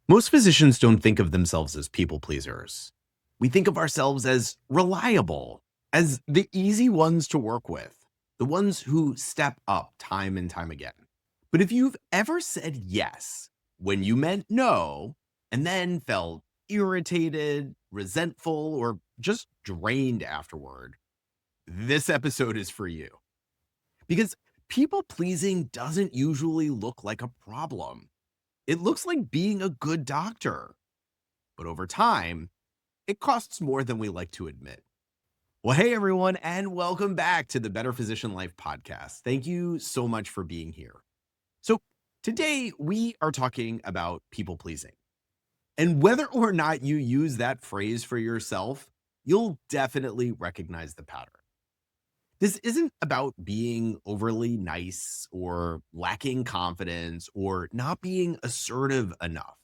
Most physicians don't think of themselves as people pleasers. We think of ourselves as reliable, as the easy ones to work with, the ones who step up time and time again. But if you've ever said yes when you meant no, and then felt irritated, resentful, or just drained afterward, this episode is for you. Because people pleasing doesn't usually look like a problem. It looks like being a good doctor, but over time, it costs more than we like to admit. Well, hey everyone, and welcome back to the Better Physician Life podcast. Thank you so much for being here. So, today we are talking about people pleasing. And whether or not you use that phrase for yourself, you'll definitely recognize the pattern. This isn't about being overly nice or lacking confidence or not being assertive enough.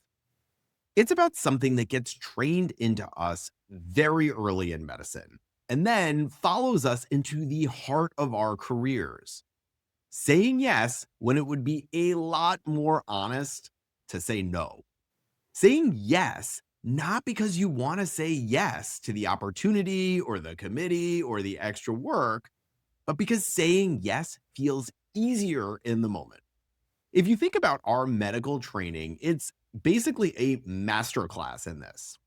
It's about something that gets trained into us very early in medicine and then follows us into the heart of our careers. Saying yes when it would be a lot more honest to say no. Saying yes, not because you want to say yes to the opportunity or the committee or the extra work, but because saying yes feels easier in the moment. If you think about our medical training, it's basically a masterclass in this.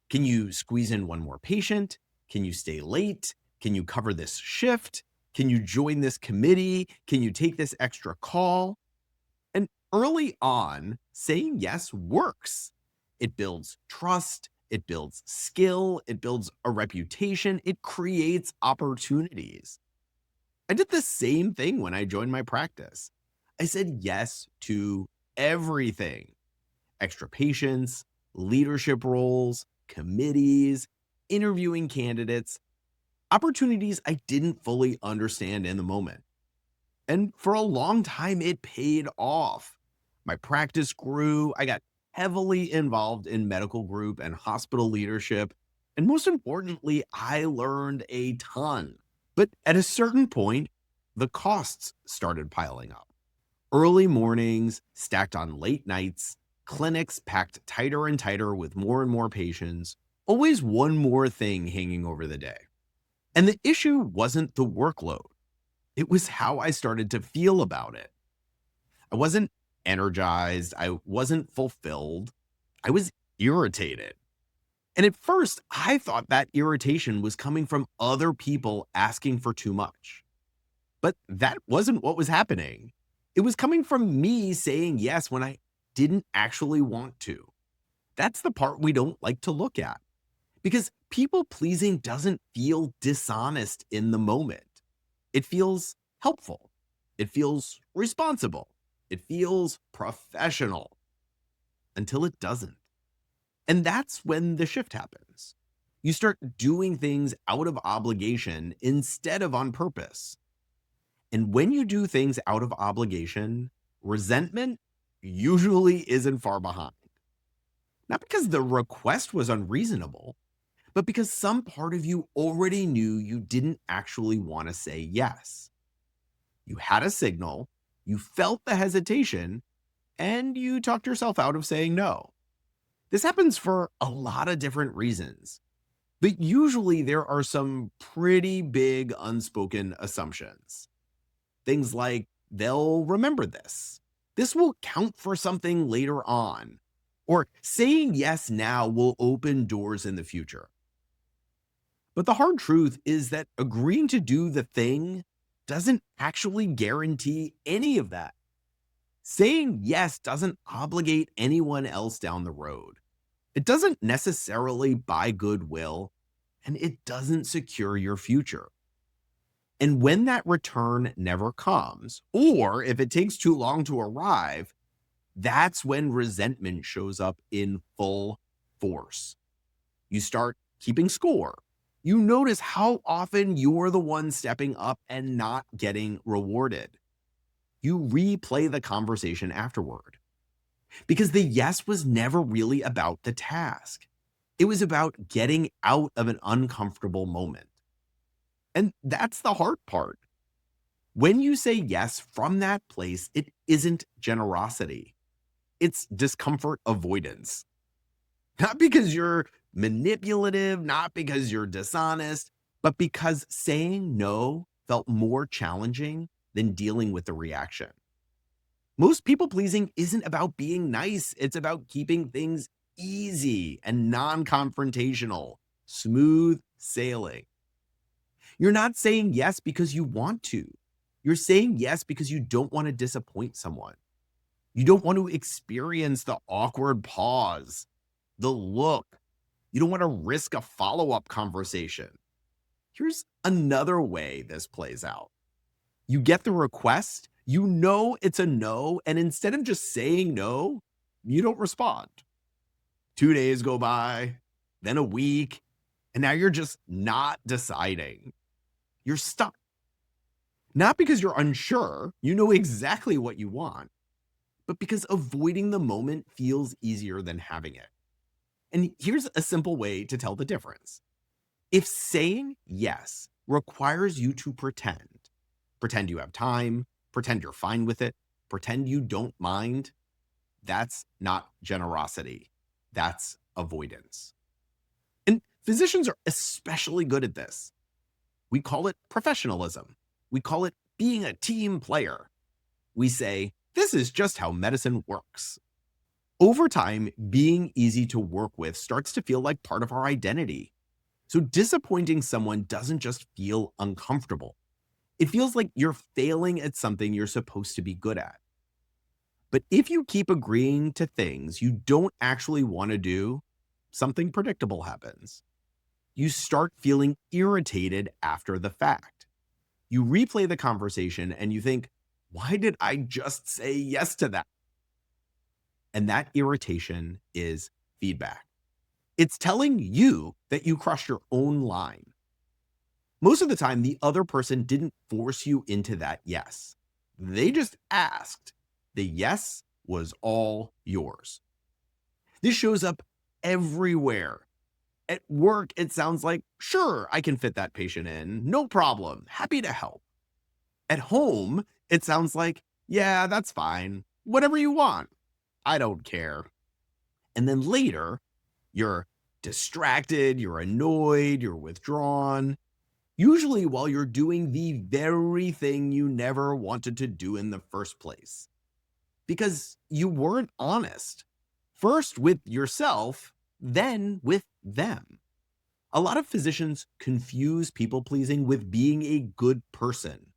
Can you squeeze in one more patient? Can you stay late? Can you cover this shift? Can you join this committee? Can you take this extra call? And early on, saying yes works. It builds trust, it builds skill, it builds a reputation, it creates opportunities. I did the same thing when I joined my practice. I said yes to everything: extra patients, leadership roles, committees, interviewing candidates, opportunities I didn't fully understand in the moment. And for a long time, it paid off. My practice grew. I got heavily involved in medical group and hospital leadership. And most importantly, I learned a ton. But at a certain point, the costs started piling up. Early mornings stacked on late nights, clinics packed tighter and tighter with more and more patients, always one more thing hanging over the day. And the issue wasn't the workload, it was how I started to feel about it. I wasn't energized, I wasn't fulfilled, I was irritated. And at first, I thought that irritation was coming from other people asking for too much. But that wasn't what was happening. It was coming from me saying yes when I didn't actually want to. That's the part we don't like to look at because people pleasing doesn't feel dishonest in the moment. It feels helpful. It feels responsible. It feels professional until it doesn't. And that's when the shift happens. You start doing things out of obligation instead of on purpose. And when you do things out of obligation, resentment usually isn't far behind. Not because the request was unreasonable, but because some part of you already knew you didn't actually want to say yes. You had a signal, you felt the hesitation, and you talked yourself out of saying no. This happens for a lot of different reasons, but usually there are some pretty big unspoken assumptions. Things like they'll remember this. This will count for something later on. Or saying yes now will open doors in the future. But the hard truth is that agreeing to do the thing doesn't actually guarantee any of that. Saying yes doesn't obligate anyone else down the road. It doesn't necessarily buy goodwill, and it doesn't secure your future. And when that return never comes, or if it takes too long to arrive, that's when resentment shows up in full force. You start keeping score. You notice how often you're the one stepping up and not getting rewarded. You replay the conversation afterward because the yes was never really about the task. It was about getting out of an uncomfortable moment. And that's the hard part. When you say yes from that place, it isn't generosity. It's discomfort avoidance. Not because you're manipulative, not because you're dishonest, but because saying no felt more challenging than dealing with the reaction. Most people pleasing isn't about being nice, it's about keeping things easy and non confrontational, smooth sailing. You're not saying yes because you want to. You're saying yes because you don't want to disappoint someone. You don't want to experience the awkward pause, the look. You don't want to risk a follow up conversation. Here's another way this plays out. You get the request, you know it's a no, and instead of just saying no, you don't respond. 2 days go by, then a week, and now you're just not deciding. You're stuck. Not because you're unsure, you know exactly what you want, but because avoiding the moment feels easier than having it. And here's a simple way to tell the difference. If saying yes requires you to pretend you have time, pretend you're fine with it, pretend you don't mind, that's not generosity. That's avoidance. And physicians are especially good at this. We call it professionalism. We call it being a team player. We say, this is just how medicine works. Over time, being easy to work with starts to feel like part of our identity. So disappointing someone doesn't just feel uncomfortable. It feels like you're failing at something you're supposed to be good at. But if you keep agreeing to things you don't actually want to do, something predictable happens. You start feeling irritated after the fact. You replay the conversation and you think, why did I just say yes to that? And that irritation is feedback. It's telling you that you crushed your own line. Most of the time, the other person didn't force you into that yes. They just asked. The yes was all yours. This shows up everywhere. At work, it sounds like, sure, I can fit that patient in. No problem. Happy to help. At home, it sounds like, yeah, that's fine. Whatever you want. I don't care. And then later, you're distracted, you're annoyed, you're withdrawn. Usually while you're doing the very thing you never wanted to do in the first place. Because you weren't honest. First with yourself, then with them. A lot of physicians confuse people pleasing with being a good person.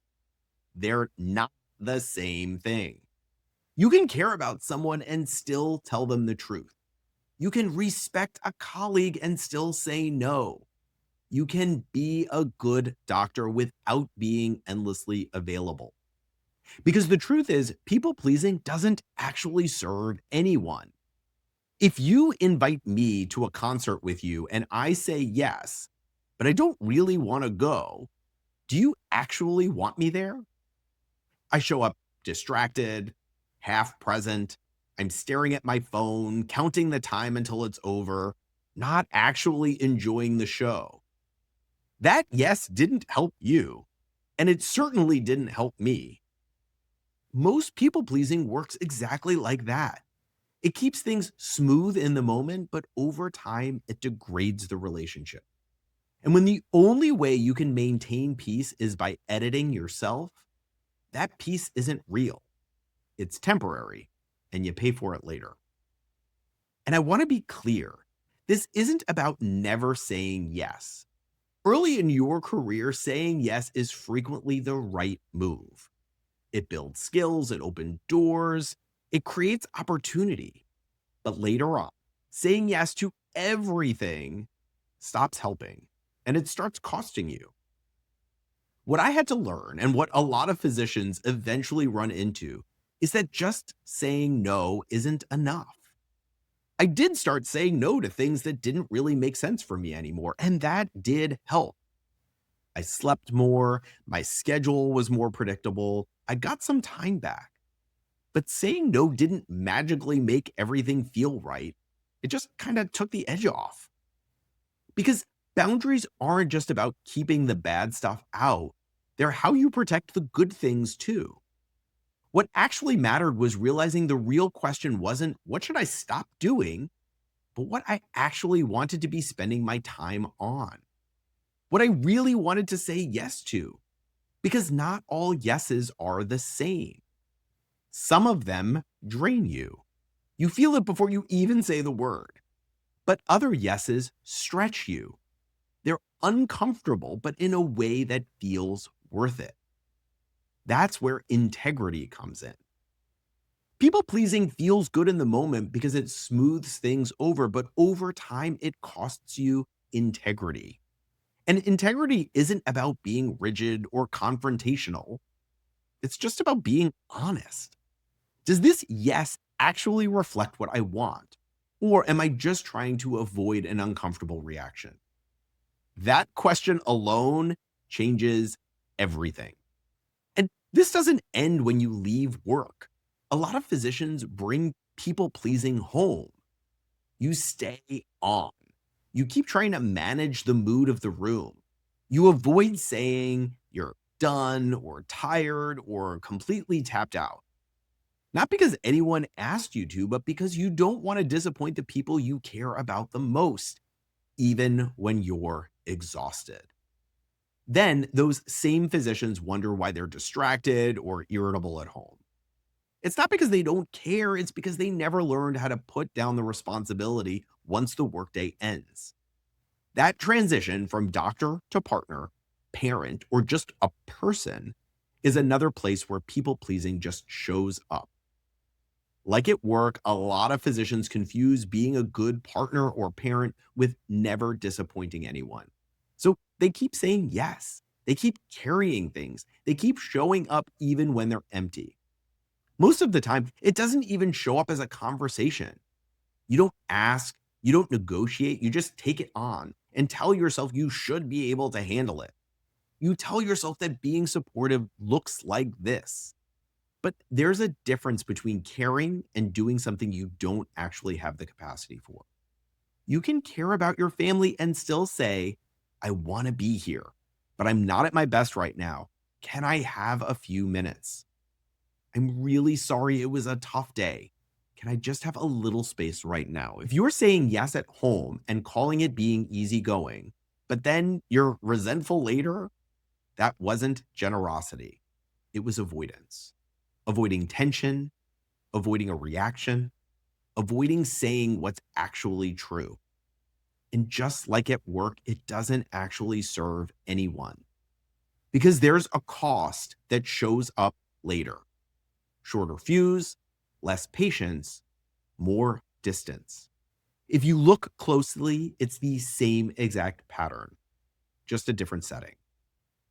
They're not the same thing. You can care about someone and still tell them the truth. You can respect a colleague and still say no. You can be a good doctor without being endlessly available. Because the truth is, people pleasing doesn't actually serve anyone. If you invite me to a concert with you and I say yes, but I don't really want to go, do you actually want me there? I show up distracted, half present. I'm staring at my phone, counting the time until it's over, not actually enjoying the show. That yes didn't help you, and it certainly didn't help me. Most people pleasing works exactly like that. It keeps things smooth in the moment, but over time, it degrades the relationship. And when the only way you can maintain peace is by editing yourself, that peace isn't real. It's temporary, and you pay for it later. And I want to be clear, this isn't about never saying yes. Early in your career, saying yes is frequently the right move. It builds skills, it opens doors, it creates opportunity. But later on, saying yes to everything stops helping, and it starts costing you. What I had to learn, and what a lot of physicians eventually run into, is that just saying no isn't enough. I did start saying no to things that didn't really make sense for me anymore, and that did help. I slept more, my schedule was more predictable, I got some time back. But saying no didn't magically make everything feel right. It just kind of took the edge off. Because boundaries aren't just about keeping the bad stuff out, they're how you protect the good things too. What actually mattered was realizing the real question wasn't, what should I stop doing? But what I actually wanted to be spending my time on. What I really wanted to say yes to. Because not all yeses are the same. Some of them drain you. You feel it before you even say the word. But other yeses stretch you. They're uncomfortable, but in a way that feels worth it. That's where integrity comes in. People pleasing feels good in the moment because it smooths things over, but over time, it costs you integrity. And integrity isn't about being rigid or confrontational. It's just about being honest. Does this yes actually reflect what I want? Or am I just trying to avoid an uncomfortable reaction? That question alone changes everything. And this doesn't end when you leave work. A lot of physicians bring people pleasing home. You stay on. You keep trying to manage the mood of the room. You avoid saying you're done or tired or completely tapped out. Not because anyone asked you to, but because you don't want to disappoint the people you care about the most, even when you're exhausted. Then those same physicians wonder why they're distracted or irritable at home. It's not because they don't care, it's because they never learned how to put down the responsibility once the workday ends. That transition from doctor to partner, parent, or just a person is another place where people pleasing just shows up. Like at work, a lot of physicians confuse being a good partner or parent with never disappointing anyone. So they keep saying yes. They keep carrying things. They keep showing up even when they're empty. Most of the time, it doesn't even show up as a conversation. You don't ask, you don't negotiate, you just take it on and tell yourself you should be able to handle it. You tell yourself that being supportive looks like this. But there's a difference between caring and doing something you don't actually have the capacity for. You can care about your family and still say, I want to be here, but I'm not at my best right now. Can I have a few minutes? I'm really sorry it was a tough day. Can I just have a little space right now? If you're saying yes at home and calling it being easygoing, but then you're resentful later, that wasn't generosity. It was avoidance. Avoiding tension, avoiding a reaction, avoiding saying what's actually true. And just like at work, it doesn't actually serve anyone because there's a cost that shows up later. Shorter fuse, less patience, more distance. If you look closely, it's the same exact pattern, just a different setting.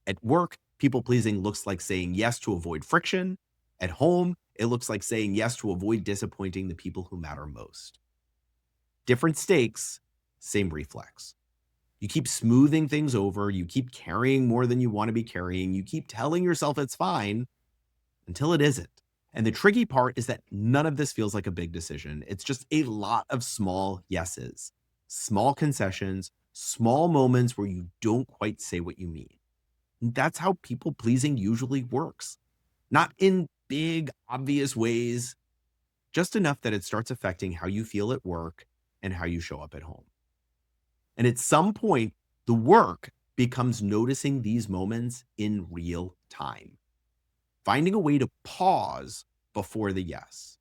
At work, people pleasing looks like saying yes to avoid friction. At home, it looks like saying yes to avoid disappointing the people who matter most. Different stakes, same reflex. You keep smoothing things over. You keep carrying more than you want to be carrying. You keep telling yourself it's fine until it isn't. And the tricky part is that none of this feels like a big decision. It's just a lot of small yeses, small concessions, small moments where you don't quite say what you mean. And that's how people pleasing usually works. Not in big, obvious ways, just enough that it starts affecting how you feel at work and how you show up at home. And at some point, the work becomes noticing these moments in real time, finding a way to pause before the yes,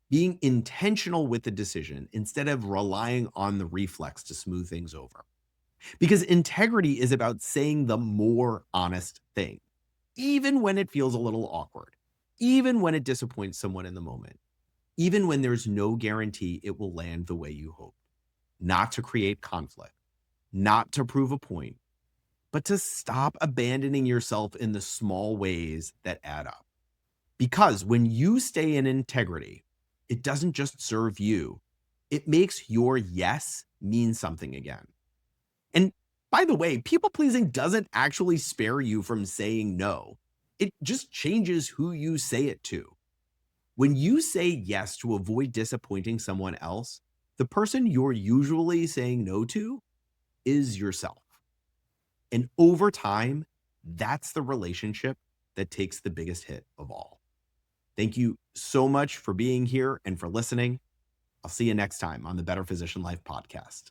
being intentional with the decision instead of relying on the reflex to smooth things over. Because integrity is about saying the more honest thing, even when it feels a little awkward, even when it disappoints someone in the moment, even when there's no guarantee it will land the way you hope. Not to create conflict, not to prove a point, but to stop abandoning yourself in the small ways that add up. Because when you stay in integrity, it doesn't just serve you, it makes your yes mean something again. And by the way, people pleasing doesn't actually spare you from saying no. It just changes who you say it to. When you say yes to avoid disappointing someone else, the person you're usually saying no to is yourself. And over time, that's the relationship that takes the biggest hit of all. Thank you so much for being here and for listening. I'll see you next time on the Better Physician Life podcast.